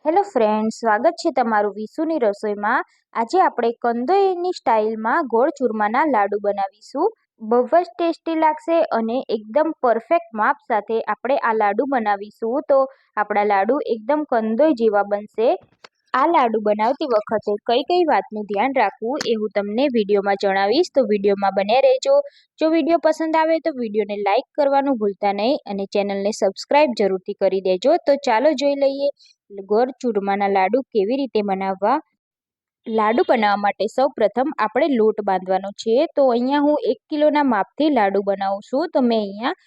Hello friend, સ્વાગત છે તમારું વિશુની રસોઈમાં। આજે આપણે કંદોઈની સ્ટાઇલમાં ગોળ ચૂરમાના લાડુ બનાવીશું। બહુ જ ટેસ્ટી લાગશે અને એકદમ પરફેક્ટ માપ સાથે આપણે આ લાડુ બનાવીશું તો આપણા લાડુ એકદમ કંદોઈ જેવા બનશે। આ લાડુ બનાવતી વખતે કઈ કઈ વાતનું ધ્યાન રાખવું એ હું તમને વિડીયોમાં જણાવીશ, તો વિડીયોમાં બન્યા રહેજો। જો વિડીયો પસંદ આવે તો વિડીયોને લાઇક કરવાનું ભૂલતા નહીં અને ચેનલને સબસ્ક્રાઇબ જરૂરથી કરી દેજો। તો ચાલો જોઈ લઈએ ગોળ ચૂરમાના લાડુ કેવી રીતે બનાવવા। લાડુ બનાવવા માટે સૌ પ્રથમ આપણે લોટ બાંધવાનો છે। તો અહીંયા હું 1 કિલોના માપથી લાડુ બનાવું છું। તો મેં અહીંયા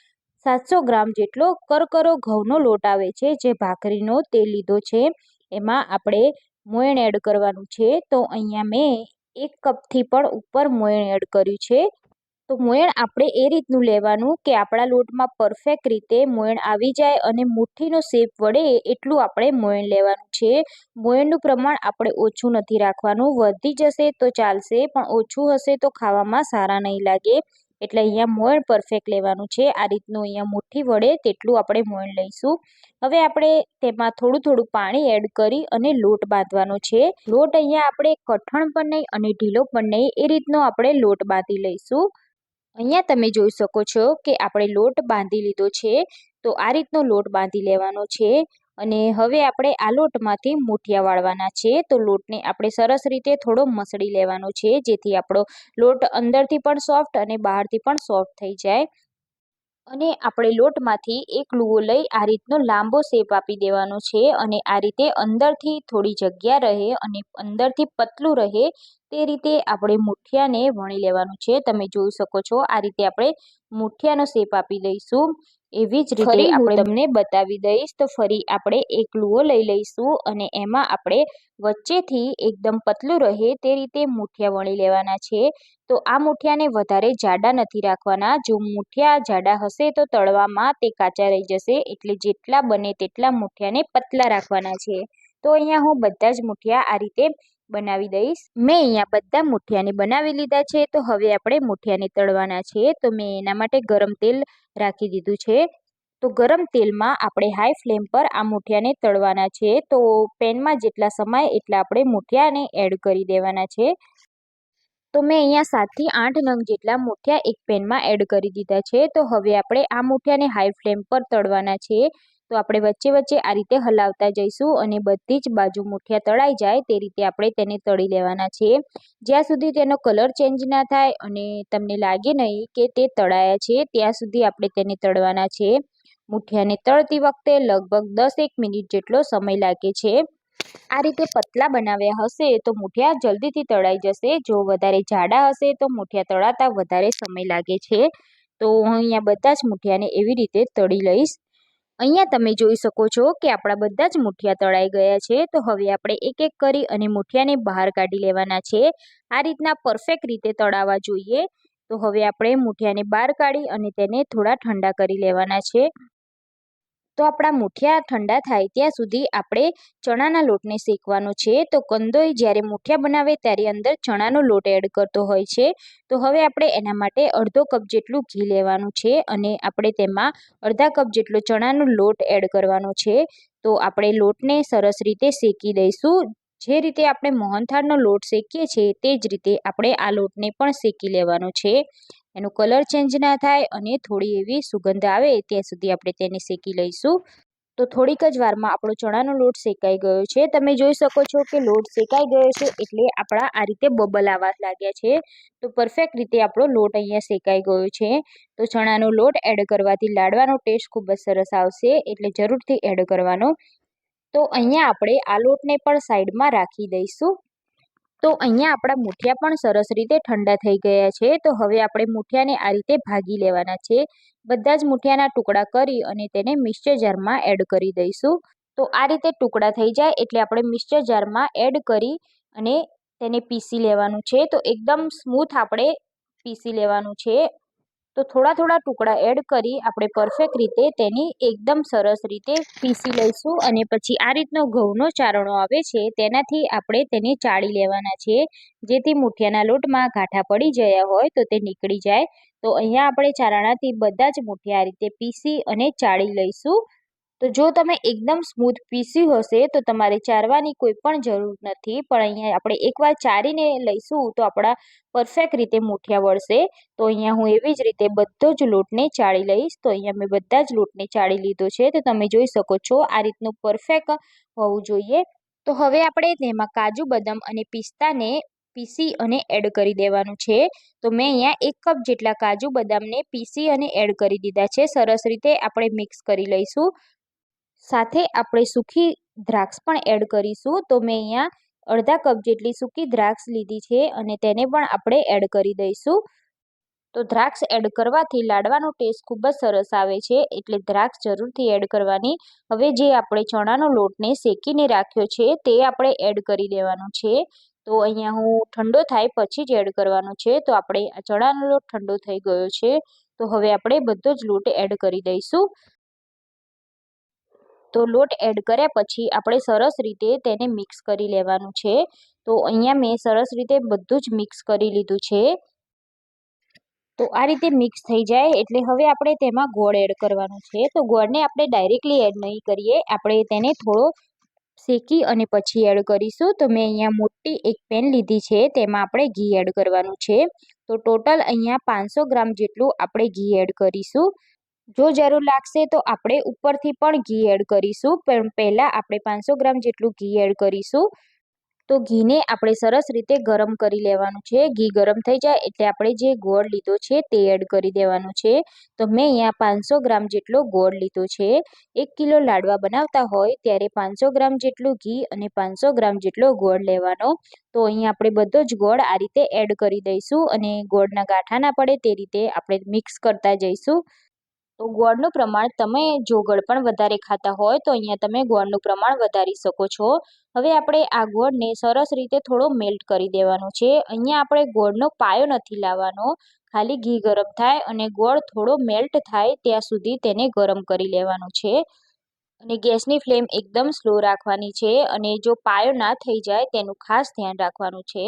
700 ગ્રામ જેટલો કરકરો ઘઉંનો લોટ આવે છે, જે ભાખરીનો તે લીધો છે। એમાં આપણે મોયણ એડ કરવાનું છે। તો અહીંયા મેં 1 કપથી પણ ઉપર મોયણ એડ કર્યું છે। તો મોયણ આપણે એ રીતનું લેવાનું કે આપણા લોટમાં પરફેક્ટ રીતે મોયણ આવી જાય અને મુઠ્ઠીનો શેપ વળે એટલું આપણે મોયણ લેવાનું છે। મોયણનું પ્રમાણ આપણે ઓછું નથી રાખવાનું, વધી જશે તો ચાલશે પણ ઓછું હશે તો ખાવામાં સારા નહીં લાગે, એટલે અહીંયા મોયણ પરફેક્ટ લેવાનું છે। આ રીતનું અહીંયા મુઠ્ઠી વળે તેટલું આપણે મોયણ લઈશું। હવે આપણે તેમાં થોડું થોડું પાણી એડ કરી અને લોટ બાંધવાનો છે। લોટ અહીંયા આપણે કઠણ પણ નહીં અને ઢીલો પણ નહીં, એ રીતનો આપણે લોટ બાંધી લઈશું। અહીંયા તમે જોઈ શકો છો કે આપણે લોટ બાંધી લીધો છે। તો આ રીતનો લોટ બાંધી લેવાનો છે અને હવે આપણે આ લોટમાંથી મુઠિયા વાળવાના છે। તો લોટને આપણે સરસ રીતે થોડો મસળી લેવાનો છે, જેથી આપણો લોટ અંદરથી પણ સોફ્ટ અને બહારથી પણ સોફ્ટ થઈ જાય। અને આપણે લોટમાંથી એક લુઓ લઈ આ રીતનો લાંબો શેપ આપી દેવાનો છે અને આ રીતે અંદરથી થોડી જગ્યા રહે અને અંદરથી પતલું રહે તે રીતે આપણે મુઠિયાને વણી લેવાનું છે। તમે જોઈ શકો છો આ રીતે આપણે મુઠિયાનો શેપ આપી લઈશું। એવી જ રીતે આપણે તમને બતાવી દઈશ। તો ફરી આપણે એક લુઓ લઈ લઈશું અને એમાં આપણે વચ્ચેથી એકદમ પતલું રહે તે રીતે મુઠિયા વણી લેવાના છે। તો આ મુઠિયાને વધારે જાડા નથી રાખવાના, જો મુઠિયા જાડા હશે તો તળવામાં તે કાચા રહી જશે, એટલે જેટલા બને તેટલા મુઠિયાને પતલા રાખવાના છે। તો અહીંયા હું બધા જ મુઠિયા આ રીતે બનાવી દઈશ। મેં અહીંયા બધા મુઠિયાને બનાવી લીધા છે। તો હવે આપણે મુઠિયાને તળવાના છે। તો મેં એના માટે ગરમ તેલ રાખી દીધું છે। તો ગરમ તેલમાં આપણે હાઈ ફ્લેમ પર આ મુઠિયાને તળવાના છે। તો પેનમાં જેટલા સમાય એટલા આપણે મુઠિયાને એડ કરી દેવાના છે। તો મેં અહીંયા 7 થી 8 નંગ જેટલા મુઠિયા એક પેનમાં એડ કરી દીધા છે। તો હવે આપણે આ મુઠિયાને હાઈ ફ્લેમ પર તળવાના છે। તો આપણે વચ્ચે વચ્ચે આ રીતે હલાવતા જઈશું અને બધી જ બાજુ મુઠિયા તળાઈ જાય તે રીતે આપણે તેને તળી લેવાના છે। જ્યાં સુધી તેનો કલર ચેન્જ ના થાય અને તમને લાગે નહીં કે તે તળાયા છે ત્યાં સુધી આપણે તેને તળવાના છે। મુઠિયાને તળતી વખતે લગભગ 10-1 મિનિટ જેટલો સમય લાગે છે। આ રીતે પતલા બનાવ્યા હશે તો મુઠિયા જલ્દીથી તળાઈ જશે, જો વધારે જાડા હશે તો મુઠિયા તળાતા વધારે સમય લાગે છે। તો હું અહીંયા બધા જ મુઠિયાને એવી રીતે તળી લઈશ। અહીંયા તમે જોઈ શકો છો કે આપણા બધા જ મુઠિયા તળાઈ ગયા છે। તો હવે આપણે એક એક કરી અને મુઠિયાને બહાર કાઢી લેવાના છે। આ રીતના પરફેક્ટ રીતે તળાવવા જોઈએ। તો હવે આપણે મુઠિયાને બહાર કાઢી અને તેને થોડા ઠંડા કરી લેવાના છે। તો આપણા મુઠિયા ઠંડા થાય ત્યાં સુધી આપણે ચણાના લોટને શેકવાનો છે। તો કંદોઈ જ્યારે મુઠિયા બનાવે ત્યારે અંદર ચણાનો લોટ એડ કરતો હોય છે। તો હવે આપણે એના માટે અડધો કપ જેટલું ઘી લેવાનું છે અને આપણે તેમાં અડધા કપ જેટલો ચણાનો લોટ એડ કરવાનો છે। તો આપણે લોટને સરસ રીતે શેકી દઈશું। જે રીતે આપણે મોહનથાળનો લોટ શેકીએ છીએ તે જ રીતે આપણે આ લોટને પણ શેકી લેવાનો છે। એનો કલર ચેન્જ ના થાય અને થોડી એવી સુગંધ આવે ત્યાં સુધી આપણે તેને શેકી લઈશું। તો થોડીક જ વારમાં આપણો ચણાનો લોટ શેકાઈ ગયો છે। તમે જોઈ શકો છો કે લોટ શેકાઈ ગયો છે એટલે આપણા આ રીતે બબલ આવવા લાગ્યા છે। તો પરફેક્ટ રીતે આપણો લોટ અહીંયા શેકાઈ ગયો છે। તો ચણાનો લોટ એડ કરવાથી લાડવાનો ટેસ્ટ ખૂબ જ સરસ આવશે, એટલે જરૂરથી એડ કરવાનો। તો અહીંયા આપણે આ લોટને પણ સાઈડમાં રાખી દઈશું। તો અહીંયા આપણા મુઠિયા પણ સરસ રીતે ઠંડા થઈ ગયા છે। તો હવે આપણે મુઠિયાને આ રીતે ભાગી લેવાના છે। બધા જ મુઠિયાના ટુકડા કરી અને તેને મિક્સર જારમાં એડ કરી દઈશું। તો આ રીતે ટુકડા થઈ જાય એટલે આપણે મિક્સર જારમાં એડ કરી અને તેને પીસી લેવાનું છે। તો એકદમ સ્મૂથ આપણે પીસી લેવાનું છે। તો થોડા થોડા ટુકડા એડ કરી આપણે પરફેક્ટ રીતે તેની એકદમ સરસ રીતે પીસી લઈશું અને પછી આ રીતનો ઘઉંનો ચારણો આવે છે તેનાથી આપણે તેને ચાળી લેવાના છે, જેથી મુઠિયાના લોટમાં ગાંઠા પડી ગયા હોય તો તે નીકળી જાય। તો અહીંયા આપણે ચારણાથી બધા જ મુઠિયા આ રીતે પીસી અને ચાળી લઈશું। તો જો તમે એકદમ સ્મૂથ પીસ્યું હશે તો તમારે ચારવાની કોઈ પણ જરૂર નથી, પણ અહીંયા આપણે એકવાર ચારીને લઈશું તો આપણા પરફેક્ટ રીતે મૂઠિયા વળશે. તો અહીંયા હું એવી જ રીતે બધો જ લોટને ચાળી લઈશ. તો અહીંયા મેં બધા જ લોટને ચાળી લીધો છે. તો તમે જોઈ શકો છો આ રીતનું પરફેક્ટ હોવું જોઈએ. તો હવે આપણે તેમાં કાજુ બદામ અને પિસ્તાને પીસી અને એડ કરી દેવાનું છે. તો મેં અહીંયા 1 કપ જેટલા કાજુ બદામને પીસી અને એડ કરી દીધા છે. સરસ રીતે આપણે મિક્સ કરી લઈશું. સાથે આપણે સૂકી દ્રાક્ષ પણ એડ કરીશું. તો મેં અહીંયા અડધા કપ જેટલી સૂકી દ્રાક્ષ લીધી છે અને તેને પણ આપણે એડ કરી દઈશું. તો દ્રાક્ષ એડ કરવાથી લાડવાનો ટેસ્ટ ખૂબ જ સરસ આવે છે, એટલે દ્રાક્ષ જરૂરથી એડ કરવાની. હવે જે આપણે ચણાનો લોટને શેકીને રાખ્યો છે તે આપણે એડ કરી દેવાનો છે. તો અહીંયા હું ઠંડો થાય પછી જ એડ કરવાનો છે. તો આપણે આ ચણાનો લોટ ઠંડો થઈ ગયો છે. તો હવે આપણે બધો જ લોટ એડ કરી દઈશું. તો લોટ એડ કર્યા પછી આપણે સરસ રીતે તેને મિક્સ કરી લેવાનું છે. તો અહીંયા મેં સરસ રીતે બધું જ મિક્સ કરી લીધું છે. તો આ રીતે મિક્સ થઈ જાય એટલે હવે આપણે તેમાં ગોળ એડ કરવાનું છે. તો ગોળને આપણે ડાયરેક્ટલી એડ નહીં કરીએ, આપણે તેને થોડો શેકી અને પછી એડ કરીશું. તો મેં અહીંયા મોટી એક પેન લીધી છે, તેમાં આપણે ઘી એડ કરવાનું છે. તો ટોટલ અહીંયા 500 ગ્રામ જેટલું આપણે ઘી એડ કરીશું. જો જરૂર લાગશે તો આપણે ઉપરથી પણ ઘી એડ કરીશું, પણ પહેલાં આપણે 500 ગ્રામ જેટલું ઘી એડ કરીશું. તો ઘીને આપણે સરસ રીતે ગરમ કરી લેવાનું છે. ઘી ગરમ થઈ જાય એટલે આપણે જે ગોળ લીધો છે તે એડ કરી દેવાનું છે. તો મેં અહીંયા 500 ગ્રામ જેટલો ગોળ લીધો છે. 1 કિલો લાડવા બનાવતા હોય ત્યારે 500 ગ્રામ જેટલું ઘી અને 500 ગ્રામ જેટલો ગોળ લેવાનો. તો અહીંયા આપણે બધો જ ગોળ આ રીતે એડ કરી દઈશું અને ગોળના ગાંઠા ના પડે તે રીતે આપણે મિક્સ કરતા જઈશું. તો ગોળનું પ્રમાણ તમે જો ગળપણ વધારે ખાતા હોય તો અહીંયા તમે ગોળનું પ્રમાણ વધારી શકો છો. હવે આપણે આ ગોળને સરસ રીતે થોડો મેલ્ટ કરી દેવાનો છે. અહીંયા આપણે ગોળનો પાયો નથી લાવવાનો, ખાલી ઘી ગરમ થાય અને ગોળ થોડો મેલ્ટ થાય ત્યાં સુધી તેને ગરમ કરી લેવાનું છે. અને ગેસની ફ્લેમ એકદમ સ્લો રાખવાની છે અને જો પાયો ના થઈ જાય તેનું ખાસ ધ્યાન રાખવાનું છે.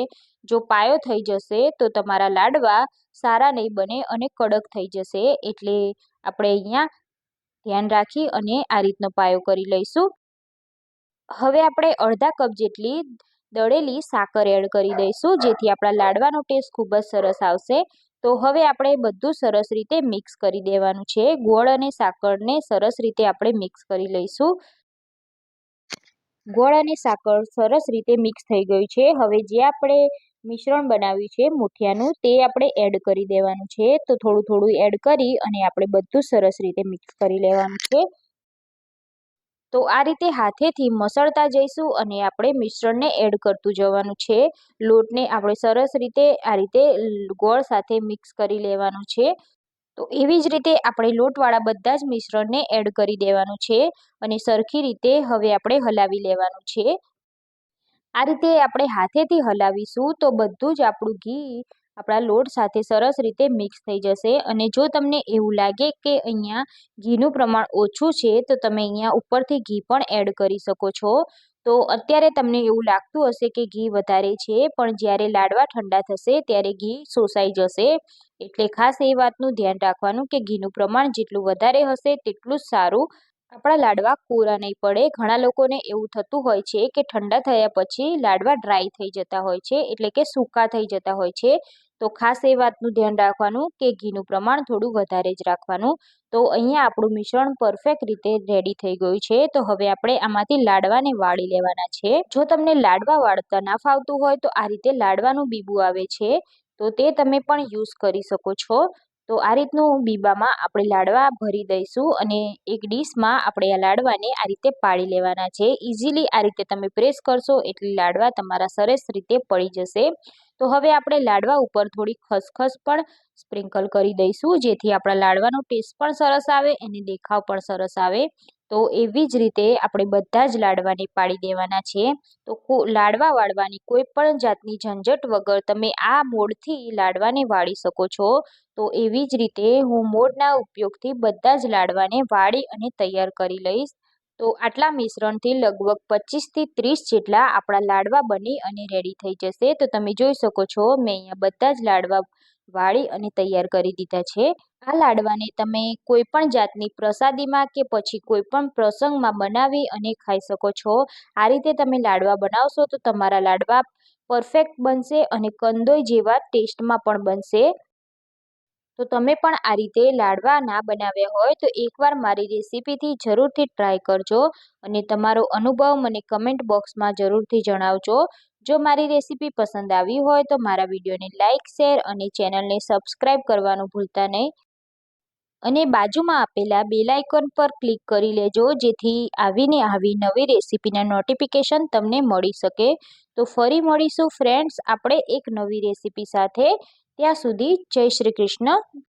જો પાયો થઈ જશે તો તમારા લાડવા સારા નહીં બને અને કડક થઈ જશે, એટલે આપણે અહીંયા ધ્યાન રાખી અને આ રીતનો પાયો કરી લઈશું. હવે આપણે અડધા કપ જેટલી દળેલી સાકર એડ કરી દઈશું, જેથી આપણા લાડવાનો ટેસ્ટ ખૂબ જ સરસ આવશે. તો હવે આપણે બધું સરસ રીતે મિક્સ કરી દેવાનું છે. ગોળ અને સાકરને સરસ રીતે આપણે મિક્સ કરી લઈશું. ગોળ અને સાકર સરસ રીતે મિક્સ થઈ ગયું છે. હવે જે આપણે મિશ્રણ બનાવ્યું છે મૂઠિયાનું તે આપણે એડ કરી દેવાનું છે. તો થોડું થોડું એડ કરી અને આપણે બધું સરસ રીતે મિક્સ કરી લેવાનું છે. તો આ રીતે હાથેથી મસળતા જઈશું અને આપણે મિશ્રણને એડ કરતું જવાનું છે. લોટને આપણે સરસ રીતે આ રીતે ગોળ સાથે મિક્સ કરી લેવાનું છે. તો એવી જ રીતે આપણે લોટવાળા બધા જ મિશ્રણને એડ કરી દેવાનું છે અને સરખી રીતે હવે આપણે હલાવી લેવાનું છે. આ રીતે આપણે હાથેથી હલાવીશું તો બધું જ આપણું ઘી આપણા લોટ સાથે સરસ રીતે મિક્સ થઈ જશે. અને જો તમને એવું લાગે કે અહીંયા ઘીનું પ્રમાણ ઓછું છે તો તમે અહીંયા ઉપરથી ઘી પણ એડ કરી શકો છો. તો અત્યારે તમને એવું લાગતું હશે કે ઘી વધારે છે, પણ જ્યારે લાડવા ઠંડા થશે ત્યારે ઘી શોષાઈ જશે. એટલે ખાસ એ વાતનું ધ્યાન રાખવાનું કે ઘીનું પ્રમાણ જેટલું વધારે હશે તેટલું જ સારું. આપણા લાડવા કોરા નહીં પડે. ઘણા લોકોને એવું થતું હોય છે કે ઠંડા થયા પછી લાડવા ડ્રાય થઈ જતા હોય છે, એટલે કે સૂકા થઈ જતા હોય છે. તો ખાસ એ વાતનું ધ્યાન રાખવાનું કે ઘીનું પ્રમાણ થોડું વધારે જ રાખવાનું. તો અહીંયા આપણું મિશ્રણ પરફેક્ટ રીતે રેડી થઈ ગયું છે. તો હવે આપણે આમાંથી લાડવાને વાળી લેવાના છે. જો તમને લાડવા વાળતા ના ફાવતું હોય તો આ રીતે લાડવાનું બીબું આવે છે, તો તે તમે પણ યુઝ કરી શકો છો. તો આ રીતનું બીબામાં આપણે લાડવા ભરી દઈશું અને એક ડીશમાં આપણે આ લાડવાને આ રીતે પાડી લેવાના છે. ઇઝીલી આ રીતે તમે પ્રેસ કરશો એટલે લાડવા તમારા સરસ રીતે પડી જશે. તો હવે આપણે લાડવા ઉપર થોડી ખસખસ પણ સ્પ્રિંકલ કરી દઈશું, જેથી આપણા લાડવાનો ટેસ્ટ પણ સરસ આવે અને દેખાવ પણ સરસ આવે. તો એવી જ રીતે આપણે બધા જ લાડવાને પાડી દેવાના છે. તો લાડવા વાળવાની કોઈ પણ જાતની ઝંઝટ વગર તમે આ મોડથી લાડવાને વાળી શકો છો. તો એવી જ રીતે હું મોડના ઉપયોગથી બધા જ લાડવાને વાળી અને તૈયાર કરી લઈશ. તો આટલા મિશ્રણથી લગભગ 25 થી 30 જેટલા આપણા લાડવા બની અને રેડી થઈ જશે. તો તમે જોઈ શકો છો મેં અહીંયા બધા જ લાડવા વાળી અને તૈયાર કરી દીધા છે. આ લાડવાને તમે કોઈ પણ જાતની પ્રસાદીમાં કે પછી કોઈ પણ પ્રસંગમાં બનાવી અને ખાઈ શકો છો. આ રીતે તમે લાડવા બનાવશો તો તમારા લાડવા પરફેક્ટ બનશે અને કંદોઈ જેવા ટેસ્ટમાં પણ બનશે. તો તમે પણ આ રીતે લાડવા ના બનાવ્યા હોય તો એકવાર મારી રેસીપીથી જરૂરથી ટ્રાય કરજો અને તમારો અનુભવ મને કમેન્ટ બોક્સમાં જરૂરથી જણાવજો. જો મારી રેસીપી પસંદ આવી હોય તો મારા વિડીયોને લાઇક, શેર અને ચેનલને સબસ્ક્રાઈબ કરવાનું ભૂલતા નહીં. અને બાજુમાં આપેલા બેલ આઇકોન પર ક્લિક કરી લેજો જેથી આવીને આવી નવી રેસીપીના નોટિફિકેશન તમને મળી શકે. તો ફરી મળીશું ફ્રેન્ડ્સ આપણે એક નવી રેસીપી સાથે. ત્યાં સુધી જય શ્રી કૃષ્ણ.